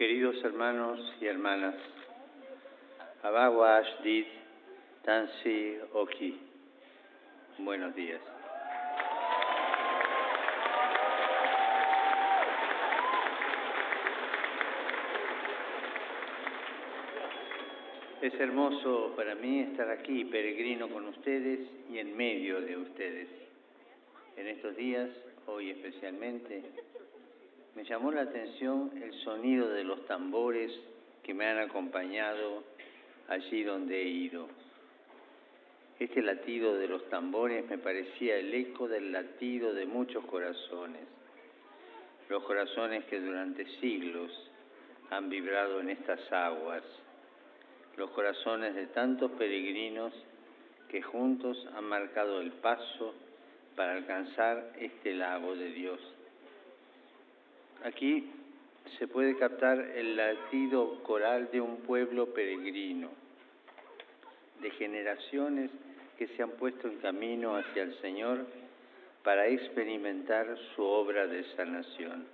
Queridos hermanos y hermanas, Abawash Dit Tansi Oki, buenos días. Es hermoso para mí estar aquí, peregrino con ustedes y en medio de ustedes. En estos días, hoy especialmente, me llamó la atención el sonido de los tambores que me han acompañado allí donde he ido. Este latido de los tambores me parecía el eco del latido de muchos corazones, los corazones que durante siglos han vibrado en estas aguas, los corazones de tantos peregrinos que juntos han marcado el paso para alcanzar este lago de Dios. Aquí se puede captar el latido coral de un pueblo peregrino, de generaciones que se han puesto en camino hacia el Señor para experimentar su obra de sanación.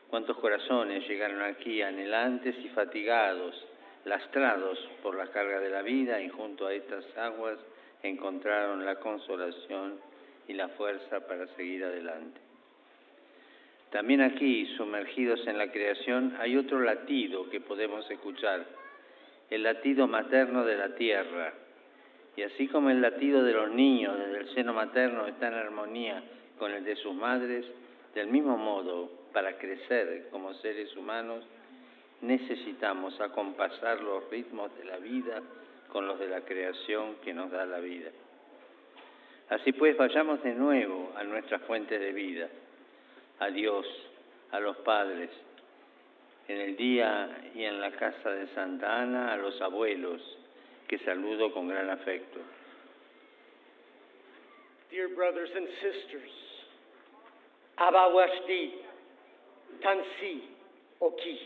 ¿Cuántos corazones llegaron aquí anhelantes y fatigados, lastrados por la carga de la vida, y junto a estas aguas encontraron la consolación y la fuerza para seguir adelante? También aquí, sumergidos en la creación, hay otro latido que podemos escuchar, el latido materno de la tierra. Y así como el latido de los niños desde el seno materno está en armonía con el de sus madres, del mismo modo, para crecer como seres humanos, necesitamos acompasar los ritmos de la vida con los de la creación que nos da la vida. Así pues, vayamos de nuevo a nuestra fuente de vida, a Dios, a los padres, en el día y en la casa de Santa Ana, a los abuelos, que saludo con gran afecto. Dear brothers and sisters, Abawashdi, Tansi, Oki.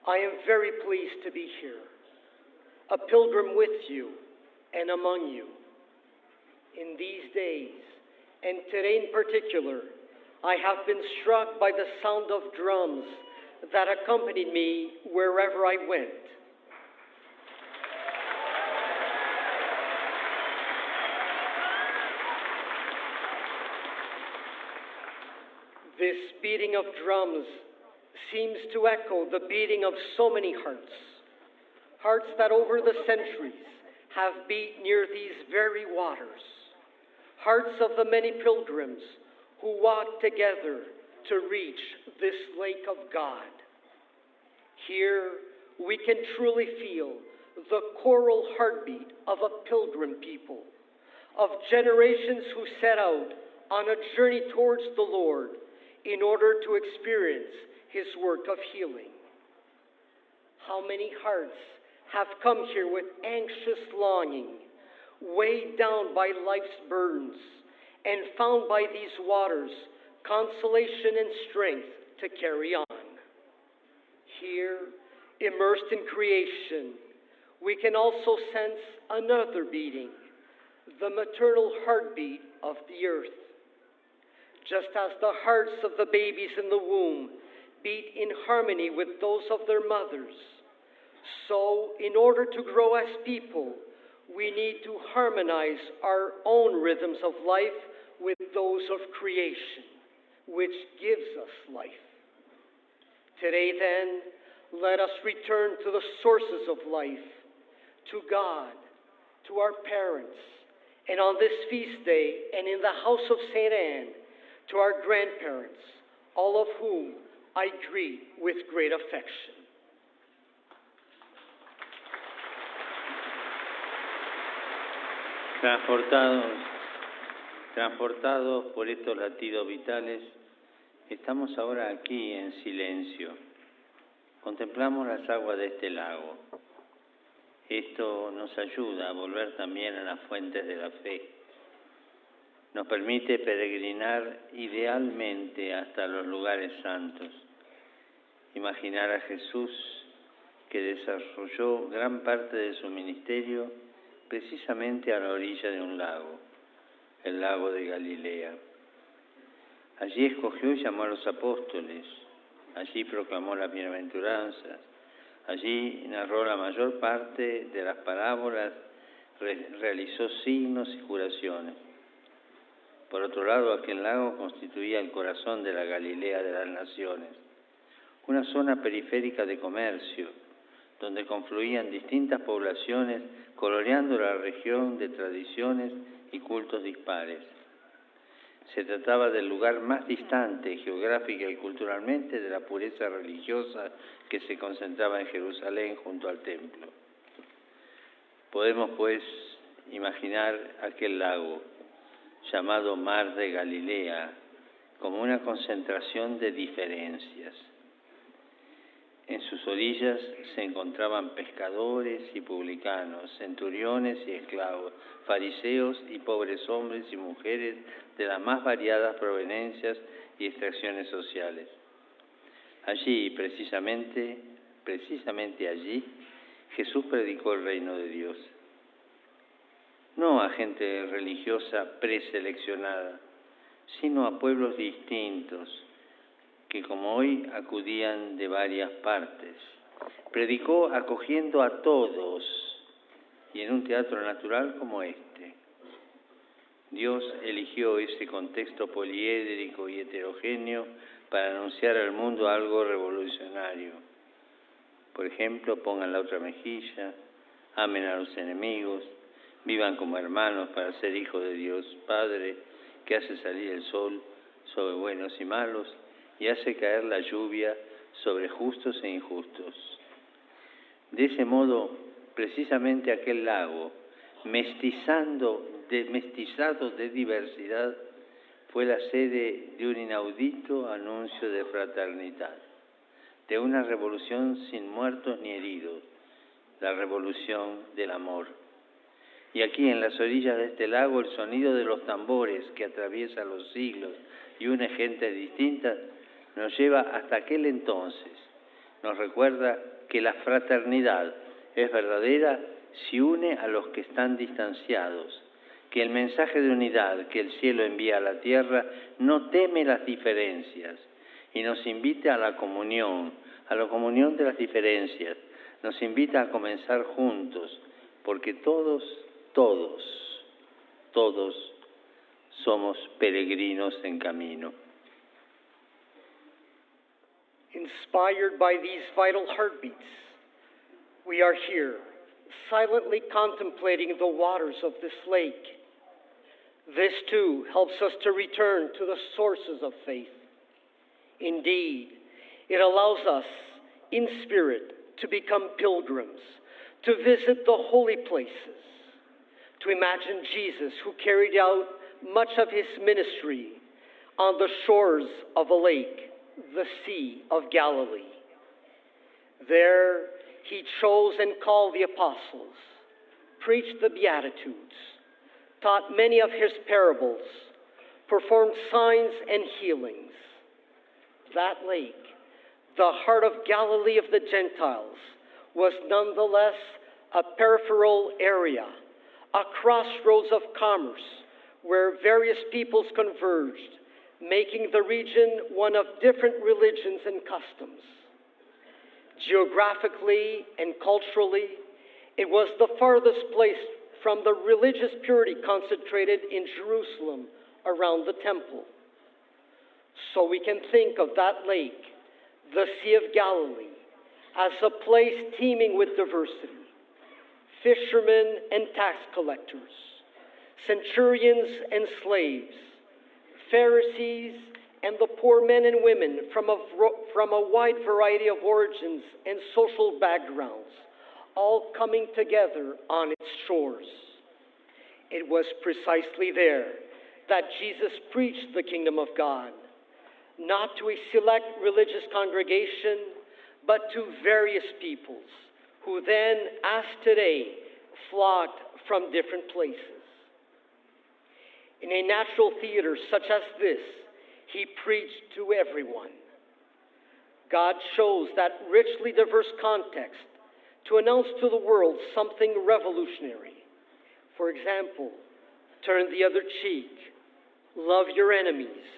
I am very pleased to be here, a pilgrim with you and among you. In these days, and today in particular, I have been struck by the sound of drums that accompanied me wherever I went. This beating of drums seems to echo the beating of so many hearts, hearts that over the centuries have beat near these very waters, hearts of the many pilgrims who walk together to reach this lake of God. Here we can truly feel the choral heartbeat of a pilgrim people, of generations who set out on a journey towards the Lord in order to experience His work of healing. How many hearts have come here with anxious longing, weighed down by life's burdens, and found by these waters consolation and strength to carry on. Here, immersed in creation, we can also sense another beating, the maternal heartbeat of the earth. Just as the hearts of the babies in the womb beat in harmony with those of their mothers, so in order to grow as people, we need to harmonize our own rhythms of life with those of creation, which gives us life. Today, then, let us return to the sources of life, to God, to our parents, and on this feast day, and in the house of St. Anne, to our grandparents, all of whom I greet with great affection. Transportados por estos latidos vitales, estamos ahora aquí en silencio. Contemplamos las aguas de este lago. Esto nos ayuda a volver también a las fuentes de la fe. Nos permite peregrinar idealmente hasta los lugares santos. Imaginar a Jesús, que desarrolló gran parte de su ministerio precisamente a la orilla de un lago, el lago de Galilea. Allí escogió y llamó a los apóstoles, Allí proclamó las bienaventuranzas. Allí narró la mayor parte de las parábolas, realizó signos y curaciones. Por otro lado, aquel lago constituía el corazón de la Galilea de las naciones, una zona periférica de comercio, donde confluían distintas poblaciones, coloreando la región de tradiciones y cultos dispares. Se trataba del lugar más distante geográfica y culturalmente de la pureza religiosa que se concentraba en Jerusalén junto al templo. Podemos, pues, imaginar aquel lago, llamado Mar de Galilea, como una concentración de diferencias. En sus orillas se encontraban pescadores y publicanos, centuriones y esclavos, fariseos y pobres hombres y mujeres de las más variadas provenencias y extracciones sociales. Allí, precisamente allí, Jesús predicó el reino de Dios. No a gente religiosa preseleccionada, sino a pueblos distintos, que como hoy acudían de varias partes. Predicó acogiendo a todos y en un teatro natural como este. Dios eligió ese contexto poliédrico y heterogéneo para anunciar al mundo algo revolucionario. Por ejemplo, pongan la otra mejilla, amen a los enemigos, vivan como hermanos para ser hijos de Dios Padre, que hace salir el sol sobre buenos y malos, y hace caer la lluvia sobre justos e injustos. De ese modo, precisamente aquel lago, mestizado de diversidad, fue la sede de un inaudito anuncio de fraternidad, de una revolución sin muertos ni heridos, la revolución del amor. Y aquí, en las orillas de este lago, el sonido de los tambores que atraviesa los siglos y une gentes distintas, nos lleva hasta aquel entonces. Nos recuerda que la fraternidad es verdadera si une a los que están distanciados, que el mensaje de unidad que el cielo envía a la tierra no teme las diferencias y nos invita a la comunión de las diferencias, nos invita a comenzar juntos, porque todos somos peregrinos en camino. Inspired by these vital heartbeats, we are here, silently contemplating the waters of this lake. This, too, helps us to return to the sources of faith. Indeed, it allows us, in spirit, to become pilgrims, to visit the holy places, to imagine Jesus, who carried out much of his ministry on the shores of a lake, the Sea of Galilee. There he chose and called the apostles, preached the Beatitudes, taught many of his parables, performed signs and healings. That lake, the heart of Galilee of the Gentiles, was nonetheless a peripheral area, a crossroads of commerce where various peoples converged, making the region one of different religions and customs. Geographically and culturally, it was the farthest place from the religious purity concentrated in Jerusalem around the temple. So we can think of that lake, the Sea of Galilee, as a place teeming with diversity. Fishermen and tax collectors, centurions and slaves, Pharisees and the poor men and women from a wide variety of origins and social backgrounds, all coming together on its shores. It was precisely there that Jesus preached the kingdom of God, not to a select religious congregation, but to various peoples, who then, as today, flocked from different places. In a natural theater such as this, he preached to everyone. God chose that richly diverse context to announce to the world something revolutionary. For example, turn the other cheek, love your enemies,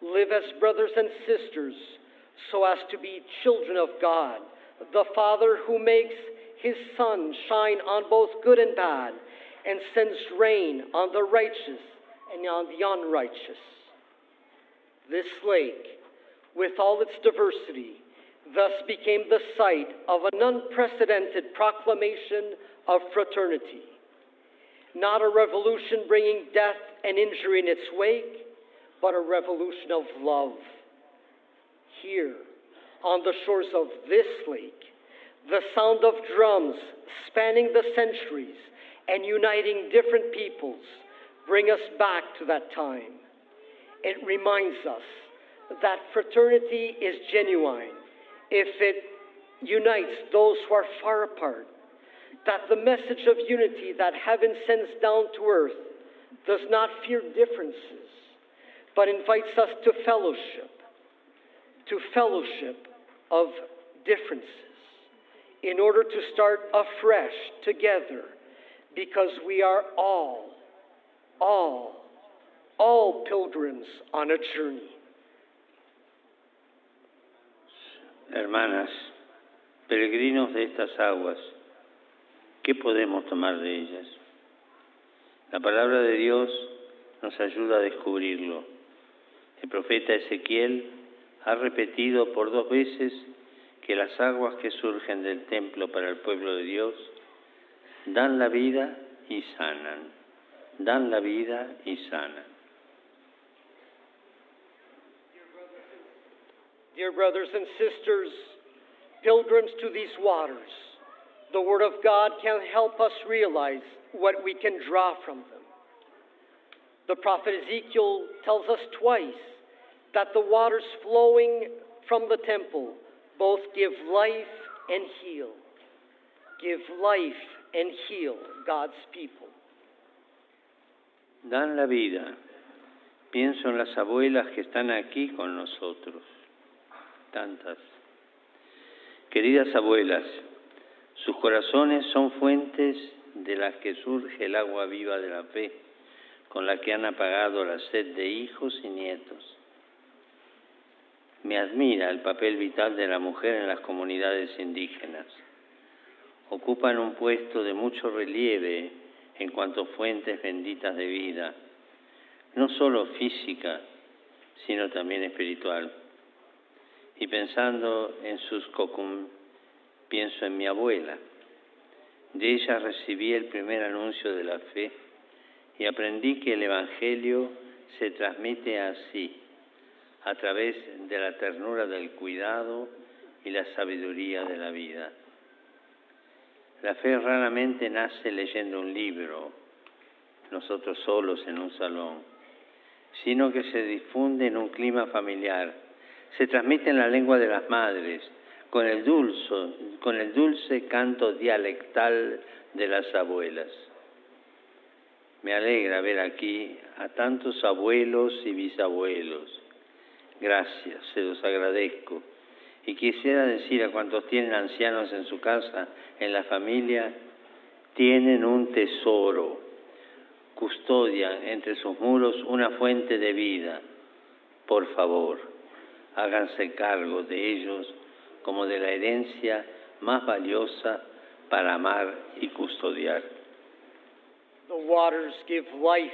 live as brothers and sisters, so as to be children of God, the Father who makes his sun shine on both good and bad, and sends rain on the righteous and on the unrighteous. This lake, with all its diversity, thus became the site of an unprecedented proclamation of fraternity. Not a revolution bringing death and injury in its wake, but a revolution of love. Here, on the shores of this lake, the sound of drums spanning the centuries and uniting different peoples bring us back to that time. It reminds us that fraternity is genuine if it unites those who are far apart, that the message of unity that heaven sends down to earth does not fear differences, but invites us to fellowship of differences, in order to start afresh together, because we are all pilgrims on a journey. Hermanas, peregrinos de estas aguas, ¿qué podemos tomar de ellas? La palabra de Dios nos ayuda a descubrirlo. El profeta Ezequiel ha repetido por 2 veces que las aguas que surgen del templo para el pueblo de Dios dan la vida y sanan, dan la vida y sanan. Dear brothers and sisters, pilgrims to these waters, the Word of God can help us realize what we can draw from them. The prophet Ezekiel tells us twice that the waters flowing from the temple both give life and heal. Give life and heal God's people. Dan la vida. Pienso en las abuelas que están aquí con nosotros. Tantas. Queridas abuelas, sus corazones son fuentes de las que surge el agua viva de la fe, con la que han apagado la sed de hijos y nietos. Me admira el papel vital de la mujer en las comunidades indígenas. Ocupan un puesto de mucho relieve en cuanto a fuentes benditas de vida, no solo física, sino también espiritual. Y pensando en sus cocum, pienso en mi abuela. De ella recibí el primer anuncio de la fe y aprendí que el Evangelio se transmite así, a través de la ternura del cuidado y la sabiduría de la vida. La fe raramente nace leyendo un libro, nosotros solos en un salón, sino que se difunde en un clima familiar, se transmite en la lengua de las madres, con el dulce canto dialectal de las abuelas. Me alegra ver aquí a tantos abuelos y bisabuelos. Gracias, se los agradezco. Y quisiera decir a cuantos tienen ancianos en su casa, en la familia, tienen un tesoro. Custodian entre sus muros una fuente de vida. Por favor, háganse cargo de ellos como de la herencia más valiosa para amar y custodiar. The waters give life.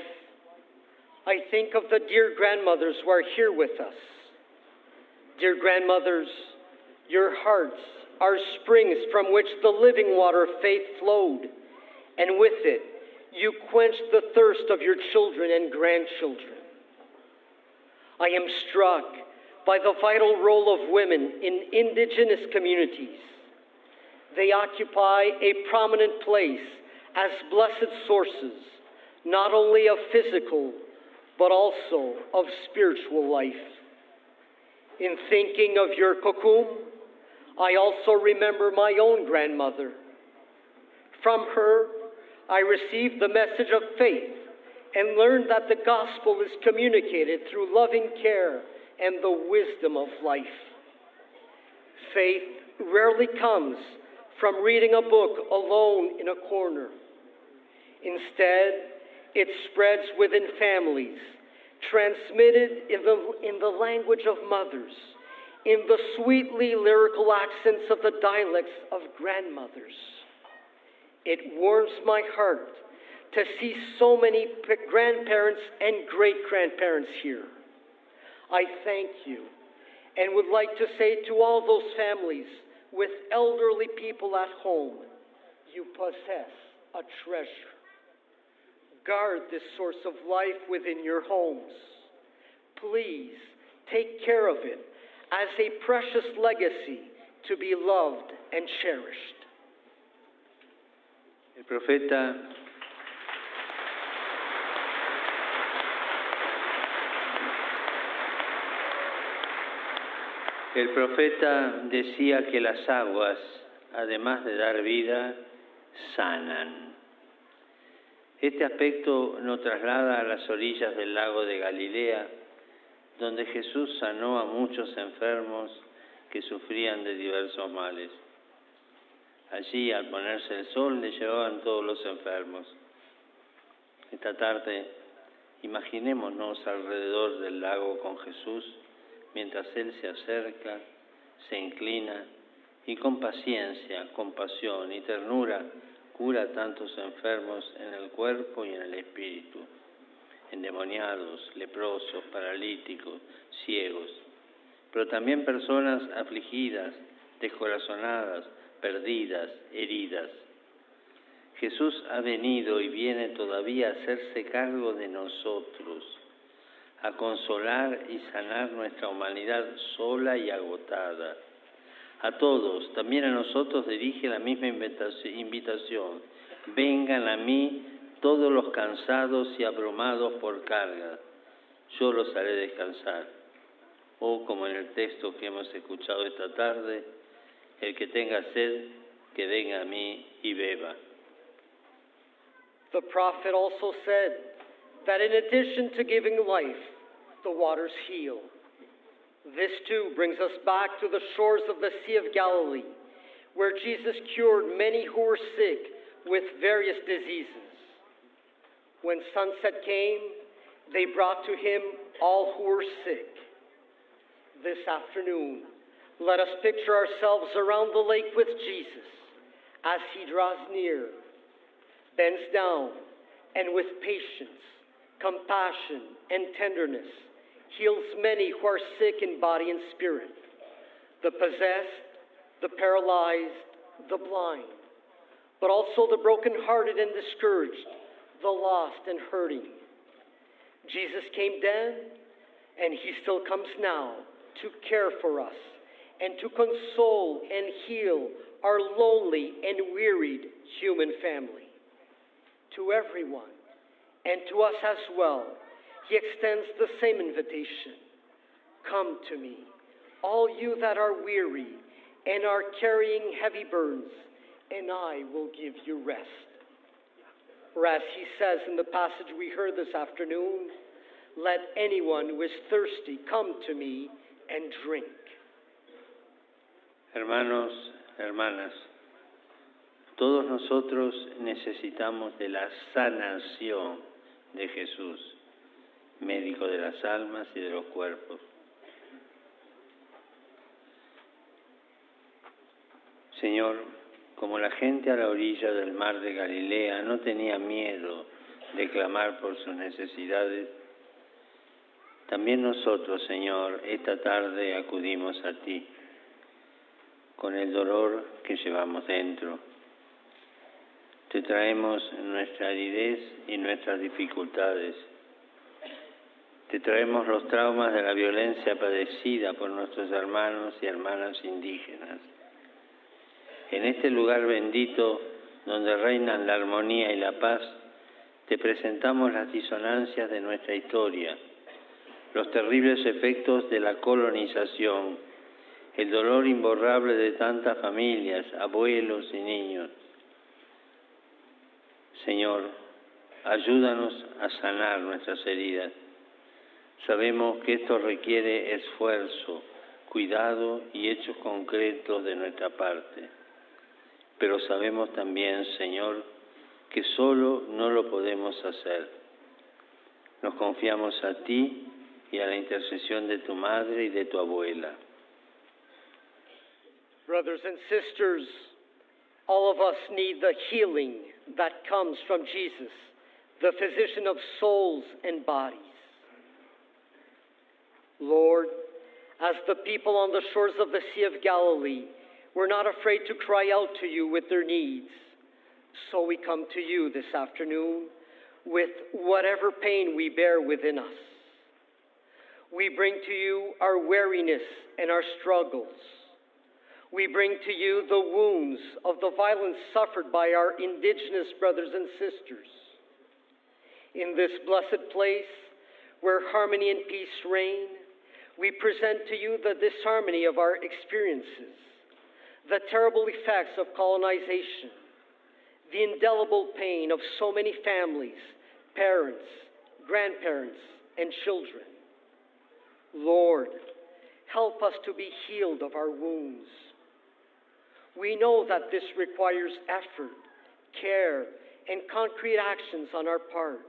I think of the dear grandmothers who are here with us. Dear grandmothers, your hearts are springs from which the living water of faith flowed, and with it you quenched the thirst of your children and grandchildren. I am struck by the vital role of women in indigenous communities. They occupy a prominent place as blessed sources, not only of physical, but also of spiritual life. In thinking of your kokum, I also remember my own grandmother. From her, I received the message of faith and learned that the gospel is communicated through loving care and the wisdom of life. Faith rarely comes from reading a book alone in a corner. Instead, it spreads within families, transmitted in the language of mothers, in the sweetly lyrical accents of the dialects of grandmothers. It warms my heart to see so many grandparents and great-grandparents here. I thank you and would like to say to all those families with elderly people at home, you possess a treasure. Guard this source of life within your homes. Please take care of it as a precious legacy to be loved and cherished. El profeta decía que las aguas, además de dar vida, sanan. Este aspecto nos traslada a las orillas del lago de Galilea, donde Jesús sanó a muchos enfermos que sufrían de diversos males. Allí, al ponerse el sol, le llevaban todos los enfermos. Esta tarde, imaginémonos alrededor del lago con Jesús, mientras Él se acerca, se inclina y con paciencia, compasión y ternura cura a tantos enfermos en el cuerpo y en el espíritu, endemoniados, leprosos, paralíticos, ciegos, pero también personas afligidas, descorazonadas, perdidas, heridas. Jesús ha venido y viene todavía a hacerse cargo de nosotros, a consolar y sanar nuestra humanidad sola y agotada. A todos, también a nosotros, dirige la misma invitación. Vengan a mí todos los cansados y abrumados por carga, yo los haré descansar. O, como en el texto que hemos escuchado esta tarde, el que tenga sed, que venga a mí y beba. The prophet also said that in addition to giving life, the waters heal. This too brings us back to the shores of the Sea of Galilee, where Jesus cured many who were sick with various diseases. When sunset came, they brought to him all who were sick. This afternoon, let us picture ourselves around the lake with Jesus as he draws near, bends down, and with patience, compassion, and tenderness, heals many who are sick in body and spirit, the possessed, the paralyzed, the blind, but also the brokenhearted and discouraged, the lost and hurting. Jesus came then, and he still comes now to care for us and to console and heal our lonely and wearied human family. To everyone, and to us as well, he extends the same invitation. Come to me, all you that are weary and are carrying heavy burdens, and I will give you rest. Or as he says in the passage we heard this afternoon, let anyone who is thirsty come to me and drink. Hermanos, hermanas, todos nosotros necesitamos de la sanación de Jesús, médico de las almas y de los cuerpos. Señor, como la gente a la orilla del mar de Galilea no tenía miedo de clamar por sus necesidades, también nosotros, Señor, esta tarde acudimos a ti, con el dolor que llevamos dentro. Te traemos nuestra aridez y nuestras dificultades. Te traemos los traumas de la violencia padecida por nuestros hermanos y hermanas indígenas. En este lugar bendito, donde reinan la armonía y la paz, te presentamos las disonancias de nuestra historia, los terribles efectos de la colonización, el dolor imborrable de tantas familias, abuelos y niños. Señor, ayúdanos a sanar nuestras heridas. Sabemos que esto requiere esfuerzo, cuidado y hechos concretos de nuestra parte. Pero sabemos también, Señor, que solo no lo podemos hacer. Nos confiamos a ti y a la intercesión de tu madre y de tu abuela. Brothers and sisters, all of us need the healing that comes from Jesus, the physician of souls and bodies. Lord, as the people on the shores of the Sea of Galilee were not afraid to cry out to you with their needs, so we come to you this afternoon with whatever pain we bear within us. We bring to you our weariness and our struggles. We bring to you the wounds of the violence suffered by our indigenous brothers and sisters. In this blessed place, where harmony and peace reign, we present to you the disharmony of our experiences, the terrible effects of colonization, the indelible pain of so many families, parents, grandparents, and children. Lord, help us to be healed of our wounds. We know that this requires effort, care, and concrete actions on our part.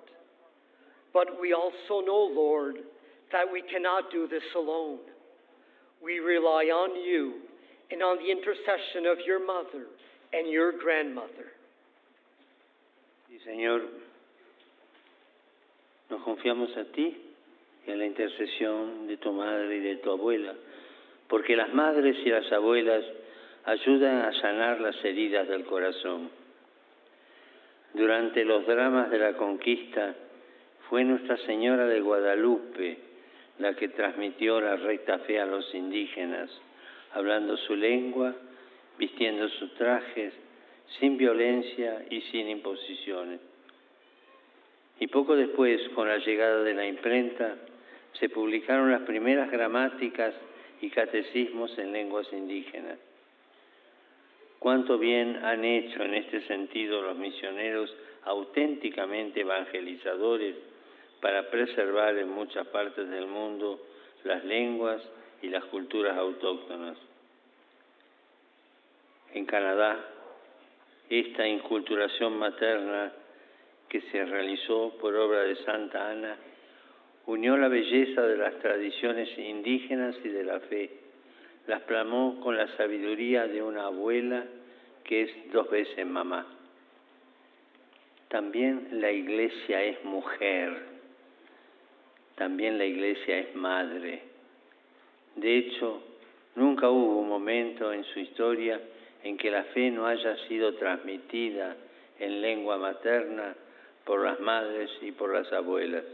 But we also know, Lord, that we cannot do this alone. We rely on you and on the intercession of your mother and your grandmother. Sí, Señor, nos confiamos a ti y a la intercesión de tu madre y de tu abuela, porque las madres y las abuelas ayudan a sanar las heridas del corazón. Durante los dramas de la conquista, fue Nuestra Señora de Guadalupe la que transmitió la recta fe a los indígenas, hablando su lengua, vistiendo sus trajes, sin violencia y sin imposiciones. Y poco después, con la llegada de la imprenta, se publicaron las primeras gramáticas y catecismos en lenguas indígenas. Cuánto bien han hecho en este sentido los misioneros auténticamente evangelizadores para preservar en muchas partes del mundo las lenguas y las culturas autóctonas. En Canadá, esta inculturación materna que se realizó por obra de Santa Ana unió la belleza de las tradiciones indígenas y de la fe, las plasmó con la sabiduría de una abuela que es 2 veces mamá. También la Iglesia es mujer, también la Iglesia es madre. De hecho, nunca hubo un momento en su historia en que la fe no haya sido transmitida en lengua materna por las madres y por las abuelas.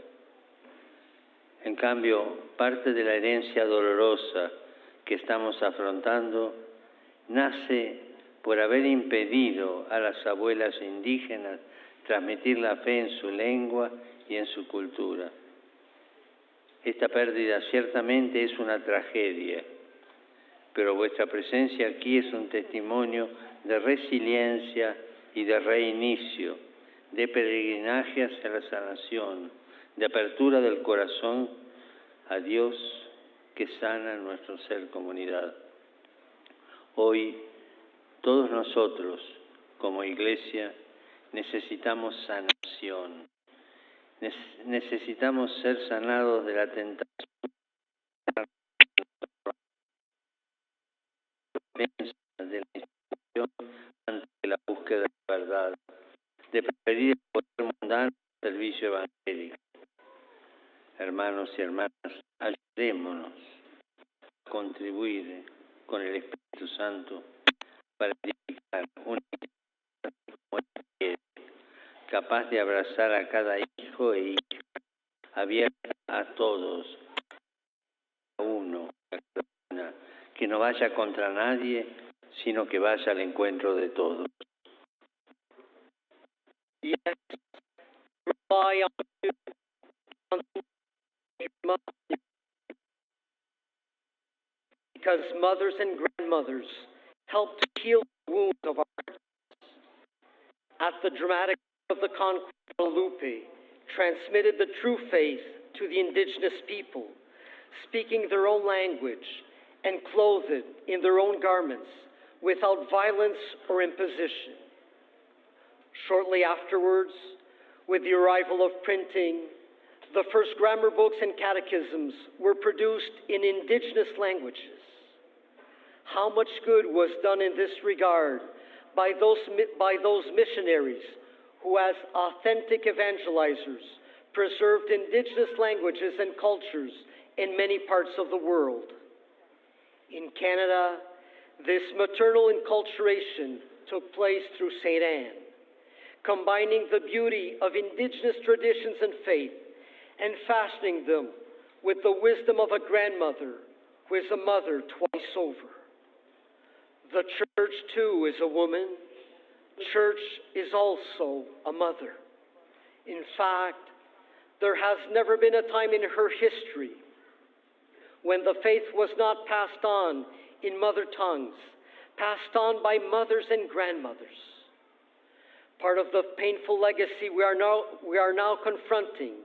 En cambio, parte de la herencia dolorosa que estamos afrontando nace por haber impedido a las abuelas indígenas transmitir la fe en su lengua y en su cultura. Esta pérdida ciertamente es una tragedia, pero vuestra presencia aquí es un testimonio de resiliencia y de reinicio, de peregrinaje hacia la sanación, de apertura del corazón a Dios que sana nuestro ser comunidad. Hoy, todos nosotros, como Iglesia, necesitamos sanación. Necesitamos ser sanados de la tentación de la institución ante la búsqueda de la verdad, de preferir el poder mundano al servicio evangélico. Hermanos y hermanas, ayudémonos a contribuir con el Espíritu Santo para edificar una iglesia como Él quiere, capaz de abrazar a cada hijo e hija, abierta a todos, a uno, a cada una, que no vaya contra nadie, sino que vaya al encuentro de todos. Yes, rely on you, on your mother, because mothers and grandmothers help to heal the wounds of our hearts. At the dramatic of the conquest, Guadalupe transmitted the true faith to the indigenous people, speaking their own language and clothed in their own garments without violence or imposition. Shortly afterwards, with the arrival of printing, the first grammar books and catechisms were produced in indigenous languages. how much good was done in this regard by those missionaries who, as authentic evangelizers, preserved indigenous languages and cultures in many parts of the world. In Canada, this maternal enculturation took place through St. Anne, combining the beauty of indigenous traditions and faith and fashioning them with the wisdom of a grandmother who is a mother twice over. The church, too, is a woman. The church is also a mother. In fact, there has never been a time in her history when the faith was not passed on in mother tongues, passed on by mothers and grandmothers. Part of the painful legacy we are now confronting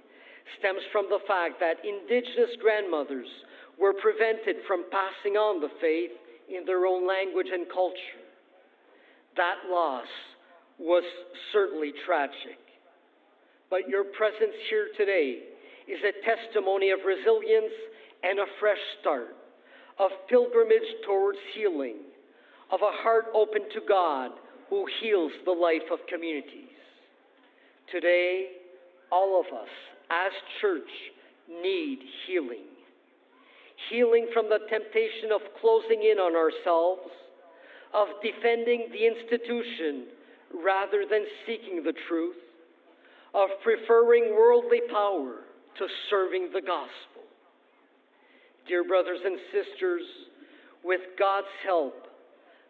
stems from the fact that indigenous grandmothers were prevented from passing on the faith in their own language and culture. That loss was certainly tragic. But your presence here today is a testimony of resilience and a fresh start, of pilgrimage towards healing, of a heart open to God who heals the life of communities. Today, all of us as church need healing. Healing from the temptation of closing in on ourselves, of defending the institution rather than seeking the truth, of preferring worldly power to serving the gospel. Dear brothers and sisters, with God's help,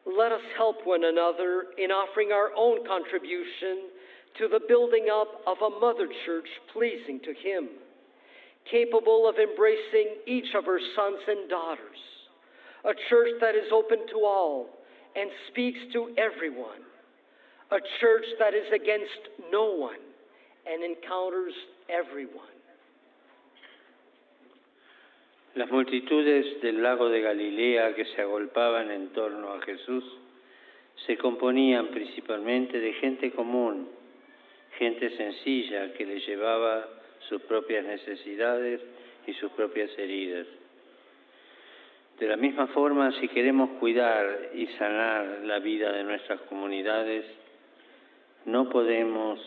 let us help one another in offering our own contribution to the building up of a mother church pleasing to Him, capable of embracing each of her sons and daughters, a church that is open to all and speaks to everyone, a church that is against no one and encounters everyone. Las multitudes del lago de Galilea que se agolpaban en torno a Jesús se componían principalmente de gente común, gente sencilla que le llevaba sus propias necesidades y sus propias heridas. De la misma forma, si queremos cuidar y sanar la vida de nuestras comunidades, no podemos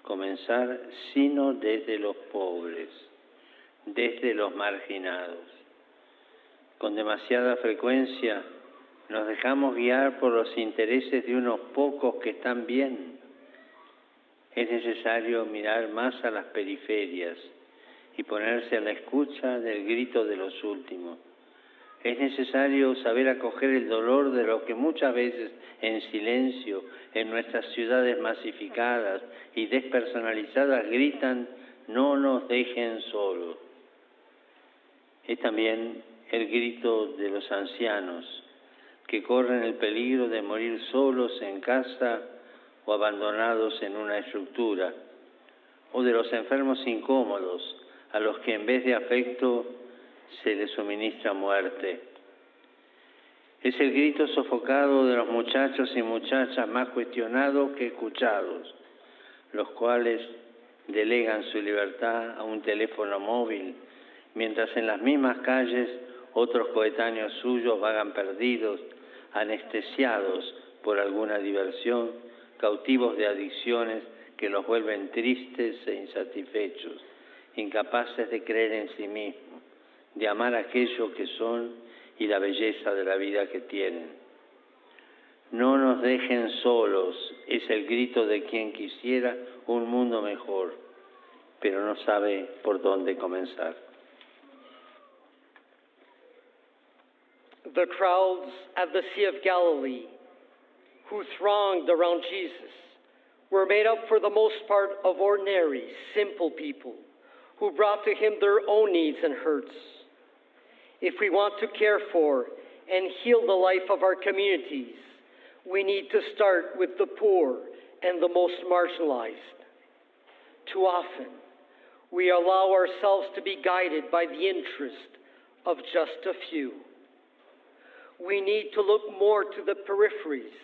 comenzar sino desde los pobres, desde los marginados. Con demasiada frecuencia nos dejamos guiar por los intereses de unos pocos que están bien. Es necesario mirar más a las periferias y ponerse a la escucha del grito de los últimos. Es necesario saber acoger el dolor de los que muchas veces en silencio, en nuestras ciudades masificadas y despersonalizadas gritan: no nos dejen solos. Es también el grito de los ancianos que corren el peligro de morir solos en casa o abandonados en una estructura, o de los enfermos incómodos a los que en vez de afecto se les suministra muerte. Es el grito sofocado de los muchachos y muchachas más cuestionados que escuchados, los cuales delegan su libertad a un teléfono móvil, mientras en las mismas calles otros coetáneos suyos vagan perdidos, anestesiados por alguna diversión, cautivos de adicciones que los vuelven tristes e insatisfechos, incapaces de creer en sí mismos, de amar aquello que son y la belleza de la vida que tienen. No nos dejen solos, es el grito de quien quisiera un mundo mejor, pero no sabe por dónde comenzar. The crowds at the Sea of Galilee who thronged around Jesus were made up for the most part of ordinary, simple people who brought to Him their own needs and hurts. If we want to care for and heal the life of our communities, we need to start with the poor and the most marginalized. Too often, we allow ourselves to be guided by the interest of just a few. We need to look more to the peripheries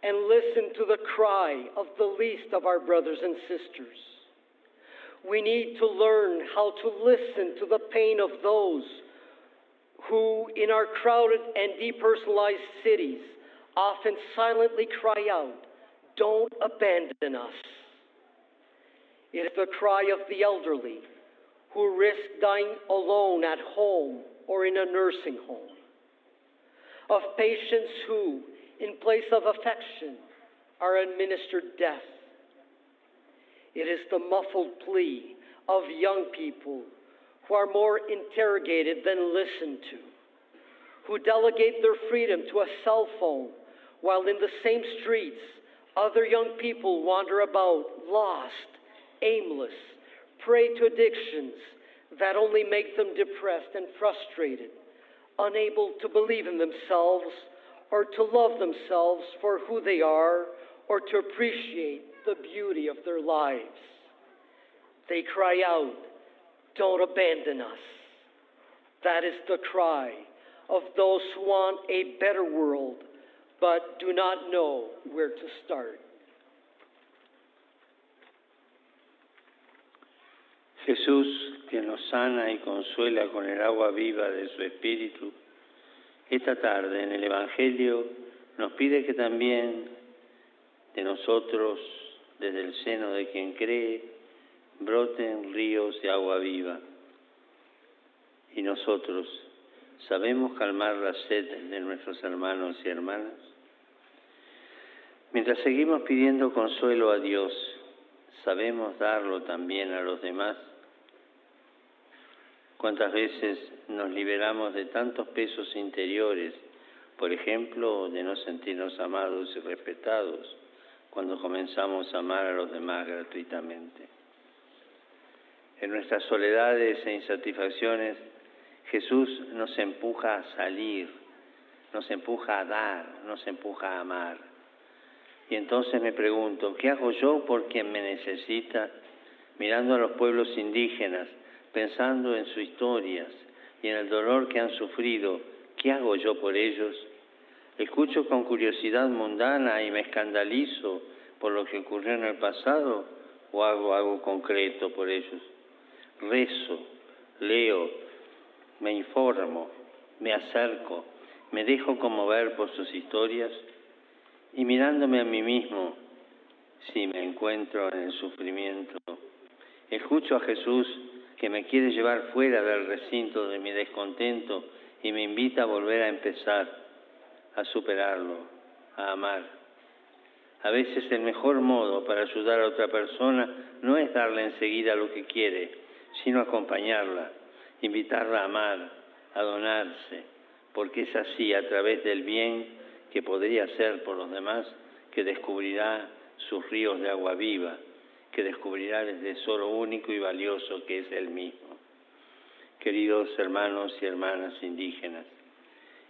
and listen to the cry of the least of our brothers and sisters. We need to learn how to listen to the pain of those who in our crowded and depersonalized cities often silently cry out, "Don't abandon us." It is the cry of the elderly who risk dying alone at home or in a nursing home, of patients who, in place of affection, are administered death. It is the muffled plea of young people who are more interrogated than listened to, who delegate their freedom to a cell phone while in the same streets other young people wander about, lost, aimless, prey to addictions that only make them depressed and frustrated, unable to believe in themselves or to love themselves for who they are or to appreciate the beauty of their lives. They cry out, "Don't abandon us." That is the cry of those who want a better world but do not know where to start. Jesús, que nos sana y consuela con el agua viva de su Espíritu, esta tarde en el Evangelio nos pide que también de nosotros, desde el seno de quien cree, broten ríos de agua viva. Y nosotros, ¿sabemos calmar la sed de nuestros hermanos y hermanas? Mientras seguimos pidiendo consuelo a Dios, ¿sabemos darlo también a los demás? ¿Cuántas veces nos liberamos de tantos pesos interiores, por ejemplo, de no sentirnos amados y respetados, cuando comenzamos a amar a los demás gratuitamente? En nuestras soledades e insatisfacciones, Jesús nos empuja a salir, nos empuja a dar, nos empuja a amar. Y entonces me pregunto, ¿qué hago yo por quien me necesita? Mirando a los pueblos indígenas, pensando en sus historias y en el dolor que han sufrido, ¿qué hago yo por ellos? ¿Escucho con curiosidad mundana y me escandalizo por lo que ocurrió en el pasado o hago algo concreto por ellos? Rezo, leo, me informo, me acerco, me dejo conmover por sus historias y mirándome a mí mismo, si me encuentro en el sufrimiento, escucho a Jesús que me quiere llevar fuera del recinto de mi descontento y me invita a volver a empezar, a superarlo, a amar. A veces el mejor modo para ayudar a otra persona no es darle enseguida lo que quiere, sino acompañarla, invitarla a amar, a donarse, porque es así, a través del bien que podría hacer por los demás, que descubrirá sus ríos de agua viva, que descubrirá el tesoro único y valioso que es Él mismo. Queridos hermanos y hermanas indígenas,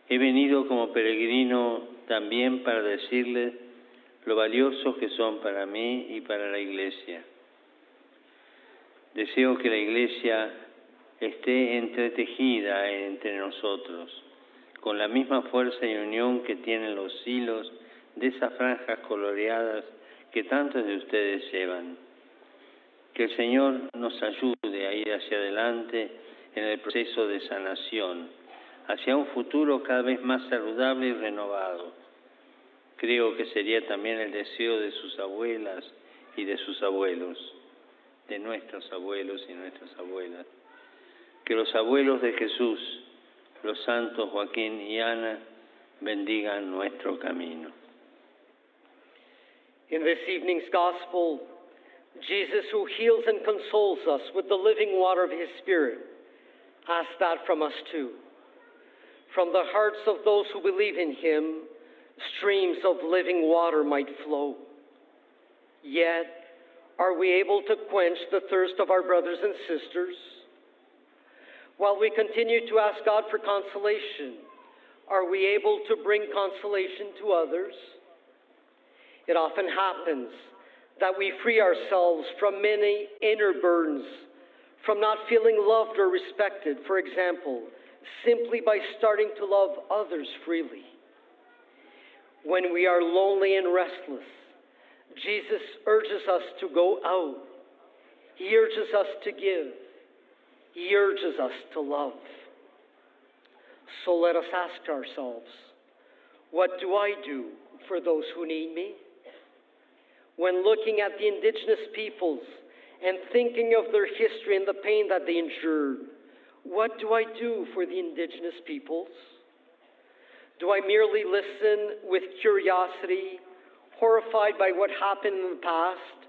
he venido como peregrino también para decirles lo valiosos que son para mí y para la Iglesia. Deseo que la Iglesia esté entretejida entre nosotros, con la misma fuerza y unión que tienen los hilos de esas franjas coloreadas que tantos de ustedes llevan. Que el Señor nos ayude a ir hacia adelante en el proceso de sanación, hacia un futuro cada vez más saludable y renovado. Creo que sería también el deseo de sus abuelas y de sus abuelos, de nuestros abuelos y nuestras abuelas. Que los abuelos de Jesús, los santos Joaquín y Ana, bendigan nuestro camino. In this evening's gospel, Jesus, who heals and consoles us with the living water of his Spirit, asks that from us too. From the hearts of those who believe in him, streams of living water might flow. Yet, are we able to quench the thirst of our brothers and sisters? While we continue to ask God for consolation, are we able to bring consolation to others? It often happens that we free ourselves from many inner burdens, from not feeling loved or respected, for example, simply by starting to love others freely. When we are lonely and restless, Jesus urges us to go out. He urges us to give. He urges us to love. So let us ask ourselves, what do I do for those who need me? When looking at the indigenous peoples and thinking of their history and the pain that they endured, what do I do for the indigenous peoples? Do I merely listen with curiosity, horrified by what happened in the past,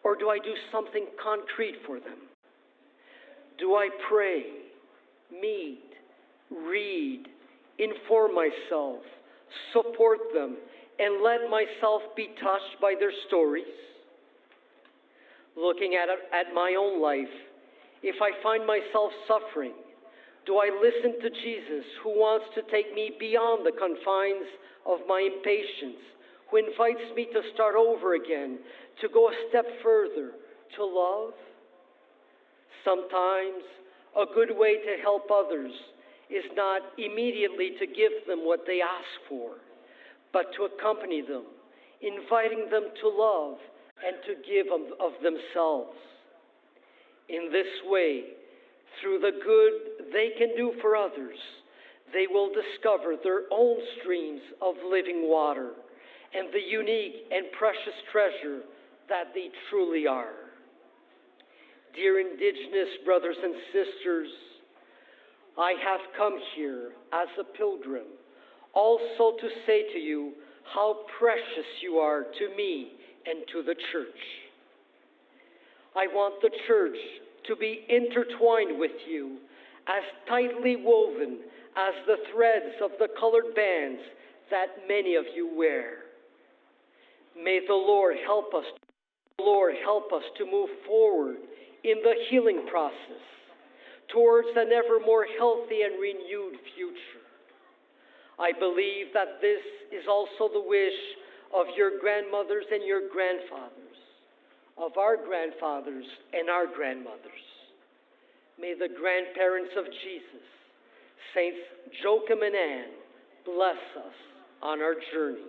or do I do something concrete for them? Do I pray, meet, read, inform myself, support them, and let myself be touched by their stories? Looking at my own life, if I find myself suffering, do I listen to Jesus, who wants to take me beyond the confines of my impatience, who invites me to start over again, to go a step further, to love? Sometimes a good way to help others is not immediately to give them what they ask for, but to accompany them, inviting them to love and to give of themselves. In this way, through the good they can do for others, they will discover their own streams of living water and the unique and precious treasure that they truly are. Dear Indigenous brothers and sisters, I have come here as a pilgrim, also to say to you how precious you are to me and to the Church. I want the Church to be intertwined with you, as tightly woven as the threads of the colored bands that many of you wear. May the Lord help us to move forward in the healing process towards an ever more healthy and renewed future. I believe that this is also the wish of your grandmothers and your grandfathers, of our grandfathers and our grandmothers. May the grandparents of Jesus, Saints Joachim and Anne, bless us on our journey.